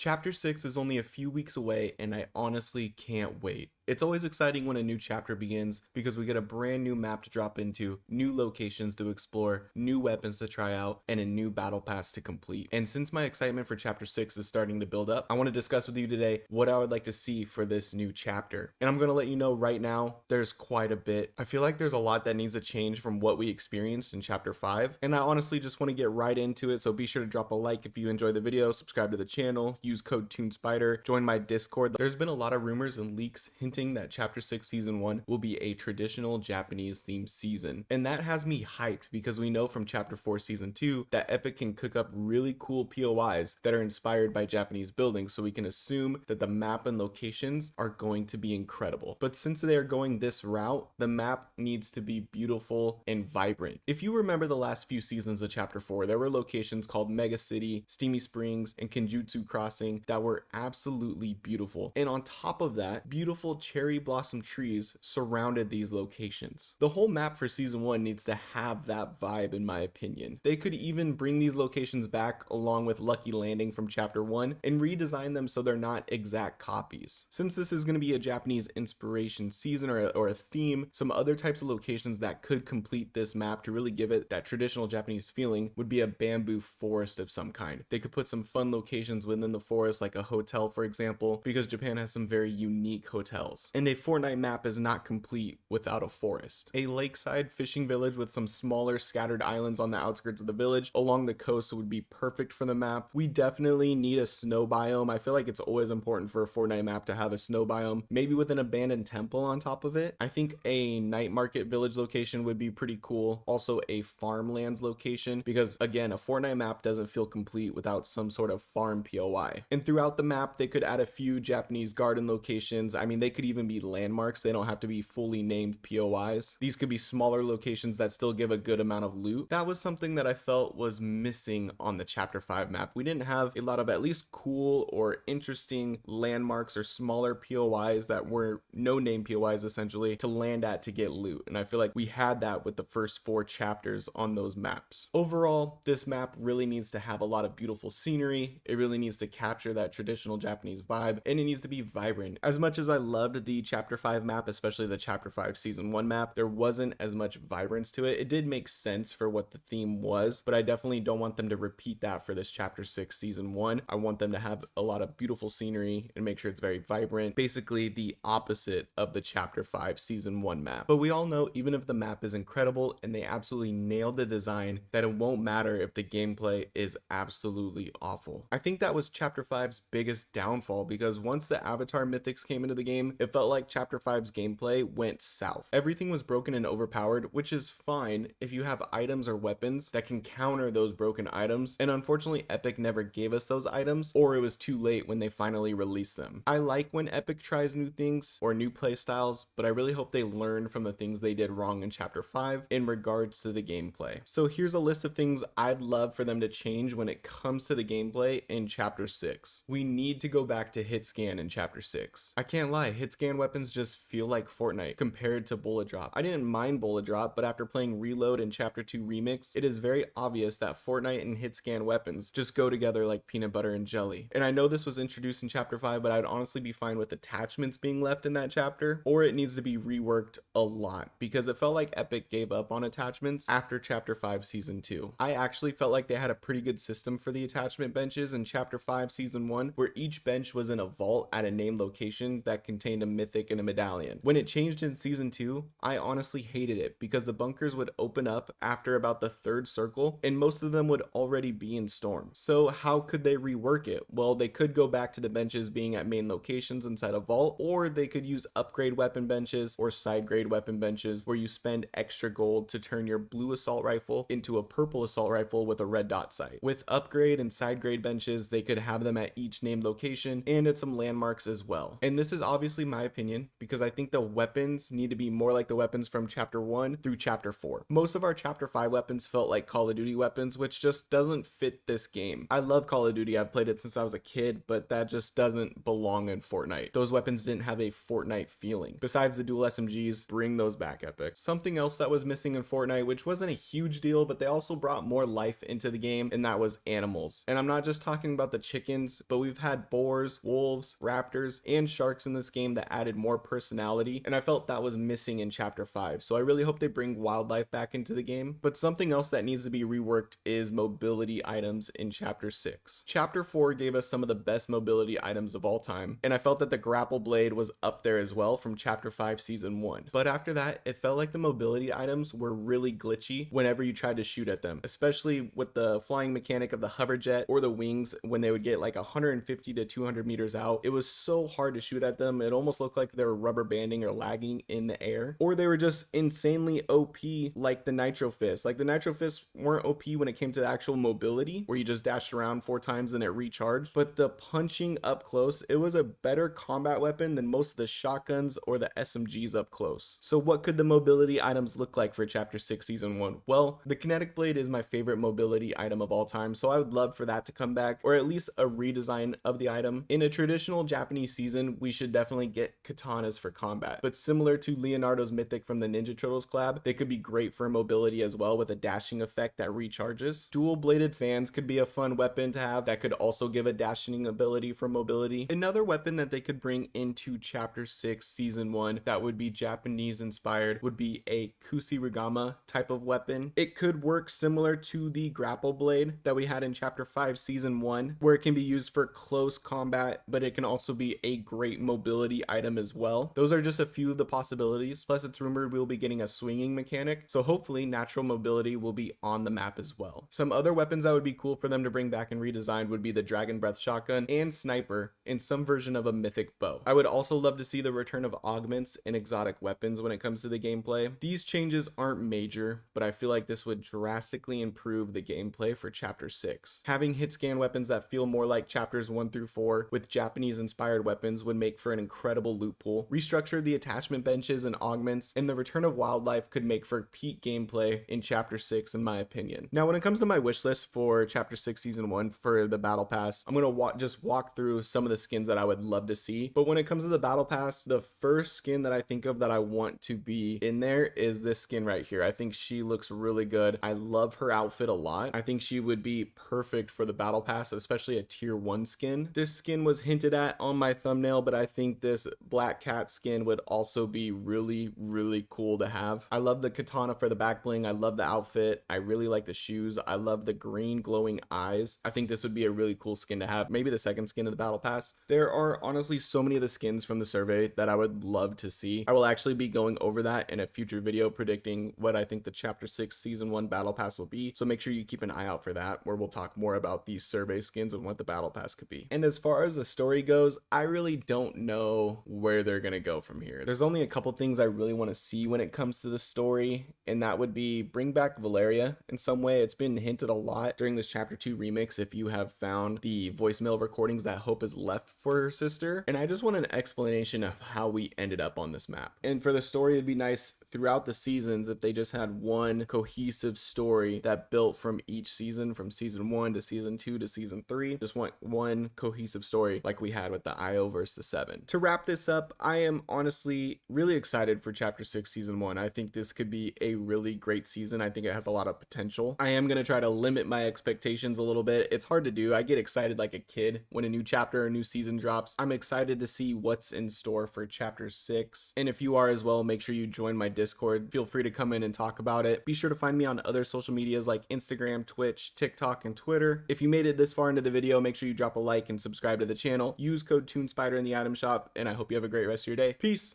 Chapter 6 is only a few weeks away, and I honestly can't wait. It's always exciting when a new chapter begins because we get a brand new map to drop into, new locations to explore, new weapons to try out, and a new battle pass to complete. And since my excitement for chapter 6 is starting to build up, I want to discuss with you today what I would like to see for this new chapter. And I'm going to let you know right now, there's quite a bit. I feel like there's a lot that needs to change from what we experienced in chapter 5, and I honestly just want to get right into it, so be sure to drop a like if you enjoyed the video, subscribe to the channel, use code TuneSpider, join my Discord. There's been a lot of rumors and leaks hinting that chapter 6 season 1 will be a traditional Japanese themed season, and that has me hyped because we know from chapter 4 season 2 that Epic can cook up really cool POIs that are inspired by Japanese buildings, so we can assume that the map and locations are going to be incredible. But since they are going this route, the map needs to be beautiful and vibrant. If you remember the last few seasons of chapter 4, there were locations called Mega City, Steamy Springs, and Kenjutsu Crossing that were absolutely beautiful, and on top of that, beautiful cherry blossom trees surrounded these locations. The whole map for season 1 needs to have that vibe, in my opinion. They could even bring these locations back along with Lucky Landing from chapter 1 and redesign them so they're not exact copies. Since this is going to be a Japanese inspiration season or a theme, some other types of locations that could complete this map to really give it that traditional Japanese feeling would be a bamboo forest of some kind. They could put some fun locations within the forest, like a hotel for example, because Japan has some very unique hotels. And a Fortnite map is not complete without a forest. A lakeside fishing village with some smaller scattered islands on the outskirts of the village along the coast would be perfect for the map. We definitely need a snow biome. I feel like it's always important for a Fortnite map to have a snow biome, maybe with an abandoned temple on top of it. I think a night market village location would be pretty cool. Also a farmlands location, because again, a Fortnite map doesn't feel complete without some sort of farm POI. And throughout the map, they could add a few Japanese garden locations. I mean, they could even be landmarks. They don't have to be fully named POIs. These could be smaller locations that still give a good amount of loot. That was something that I felt was missing on the chapter 5 map. We didn't have a lot of at least cool or interesting landmarks or smaller POIs that were no name POIs essentially to land at to get loot, and I feel like we had that with the first 4 chapters on those maps. Overall, this map really needs to have a lot of beautiful scenery. It really needs to capture that traditional Japanese vibe, and it needs to be vibrant. As much as I loved the chapter 5 map, especially the chapter 5 season 1 map, there wasn't as much vibrance to it. It did make sense for what the theme was, but I definitely don't want them to repeat that for this chapter 6 season 1. I want them to have a lot of beautiful scenery and make sure it's very vibrant, basically the opposite of the chapter 5 season 1 map. But we all know, even if the map is incredible and they absolutely nailed the design, that it won't matter if the gameplay is absolutely awful. I think that was chapter 5's biggest downfall, because once the avatar mythics came into the game, it felt like chapter 5's gameplay went south. Everything was broken and overpowered, which is fine if you have items or weapons that can counter those broken items, and unfortunately Epic never gave us those items, or it was too late when they finally released them. I like when Epic tries new things or new playstyles, but I really hope they learn from the things they did wrong in chapter 5 in regards to the gameplay. So here's a list of things I'd love for them to change when it comes to the gameplay in chapter 6. We need to go back to hit scan in chapter 6. I can't lie, hit scan weapons just feel like Fortnite compared to bullet drop. I didn't mind bullet drop, but after playing Reload in chapter 2 remix, it is very obvious that Fortnite and hit scan weapons just go together like peanut butter and jelly. And I know this was introduced in chapter 5, but I'd honestly be fine with attachments being left in that chapter, or it needs to be reworked a lot, because it felt like Epic gave up on attachments after chapter 5 season 2. I actually felt like they had a pretty good system for the attachment benches in chapter 5 season 1, where each bench was in a vault at a named location that contained a mythic and a medallion. When it changed in season 2, I honestly hated it, because the bunkers would open up after about the 3rd circle, and most of them would already be in storm. So how could they rework it? Well, they could go back to the benches being at main locations inside a vault, or they could use upgrade weapon benches or side grade weapon benches where you spend extra gold to turn your blue assault rifle into a purple assault rifle with a red dot sight. With upgrade and side grade benches, they could have them at each named location and at some landmarks as well. And this is obviously my opinion, because I think the weapons need to be more like the weapons from chapter 1 through chapter 4. Most of our chapter 5 weapons felt like Call of Duty weapons, which just doesn't fit this game. I love Call of Duty, I've played it since I was a kid, but that just doesn't belong in Fortnite. Those weapons didn't have a Fortnite feeling. Besides the dual SMGs, bring those back, Epic. Something else that was missing in Fortnite, which wasn't a huge deal, but they also brought more life into the game, and that was animals. And I'm not just talking about the chicken chickens, but we've had boars, wolves, raptors, and sharks in this game that added more personality, and I felt that was missing in chapter 5. So I really hope they bring wildlife back into the game. But something else that needs to be reworked is mobility items in chapter 6. Chapter 4 gave us some of the best mobility items of all time, and I felt that the grapple blade was up there as well from chapter 5 season 1. But after that, it felt like the mobility items were really glitchy whenever you tried to shoot at them, especially with the flying mechanic of the hover jet or the wings when they would get like 150 to 200 meters out. It was so hard to shoot at them. It almost looked like they were rubber banding or lagging in the air, or they were just insanely OP like the Nitro Fist. Like the Nitro Fists weren't OP when it came to the actual mobility where you just dashed around 4 times and it recharged, but the punching up close, it was a better combat weapon than most of the shotguns or the SMGs up close. So what could the mobility items look like for chapter 6 season 1? Well, the kinetic blade is my favorite mobility item of all time, so I would love for that to come back, or at least a redesign of the item. In a traditional Japanese season, we should definitely get katanas for combat, but similar to Leonardo's mythic from the Ninja Turtles collab, they could be great for mobility as well with a dashing effect that recharges. Dual bladed fans could be a fun weapon to have that could also give a dashing ability for mobility. Another weapon that they could bring into chapter 6 season 1 that would be Japanese inspired would be a kusarigama type of weapon. It could work similar to the grapple blade that we had in chapter 5 season 1, where it can be used for close combat, but it can also be a great mobility item as well. Those are just a few of the possibilities. Plus it's rumored we'll be getting a swinging mechanic, so hopefully natural mobility will be on the map as well. Some other weapons that would be cool for them to bring back and redesign would be the Dragon Breath shotgun and sniper in some version of a mythic bow. I would also love to see the return of augments and exotic weapons when it comes to the gameplay. These changes aren't major, but I feel like this would drastically improve the gameplay for chapter 6. Having hit scan weapons that feel more like chapters 1 through 4 with Japanese inspired weapons would make for an incredible loot pool. Restructure the attachment benches and augments, and the return of wildlife could make for peak gameplay in chapter 6 in my opinion. Now when it comes to my wish list for chapter 6 season 1 for the battle pass, I'm gonna just walk through some of the skins that I would love to see. But when it comes to the battle pass, the first skin that I think of that I want to be in there is this skin right here. I think she looks really good. I love her outfit a lot. I think she would be perfect for the battle pass, especially a tier 1 skin. This skin was hinted at on my thumbnail, but I think this black cat skin would also be really cool to have. I love the katana for the back bling. I love the outfit. I really like the shoes. I love the green glowing eyes. I think this would be a really cool skin to have. Maybe the second skin of the battle pass. There are honestly so many of the skins from the survey that I would love to see. I will actually be going over that in a future video predicting what I think the chapter 6 season 1 battle pass will be. So make sure you keep an eye out for that, where we'll talk more about these survey skins and what the battle pass could be. And as far as the story goes, I really don't know where they're gonna go from here. There's only a couple things I really want to see when it comes to the story, and that would be bring back Valeria in some way. It's been hinted a lot during this chapter 2 remix if you have found the voicemail recordings that Hope has left for her sister, and I just want an explanation of how we ended up on this map. And for the story, it'd be nice throughout the seasons if they just had one cohesive story that built from each season, from season 1 to season 2 to season 3. Just want one cohesive story like we had with the IO versus the 7. To wrap this up, I am honestly really excited for chapter 6 season 1. I think this could be a really great season. I think it has a lot of potential. I am going to try to limit my expectations a little bit. It's hard to do. I get excited like a kid when a new chapter or a new season drops. I'm excited to see what's in store for chapter 6. And if you are as well, make sure you join my Discord. Feel free to come in and talk about it. Be sure to find me on other social medias like Instagram, Twitch, TikTok, and Twitter. If you made it this far into the video, make sure you drop a like and subscribe to the channel. Use code TuneSpider in the item shop, and I hope you have a great rest of your day. Peace!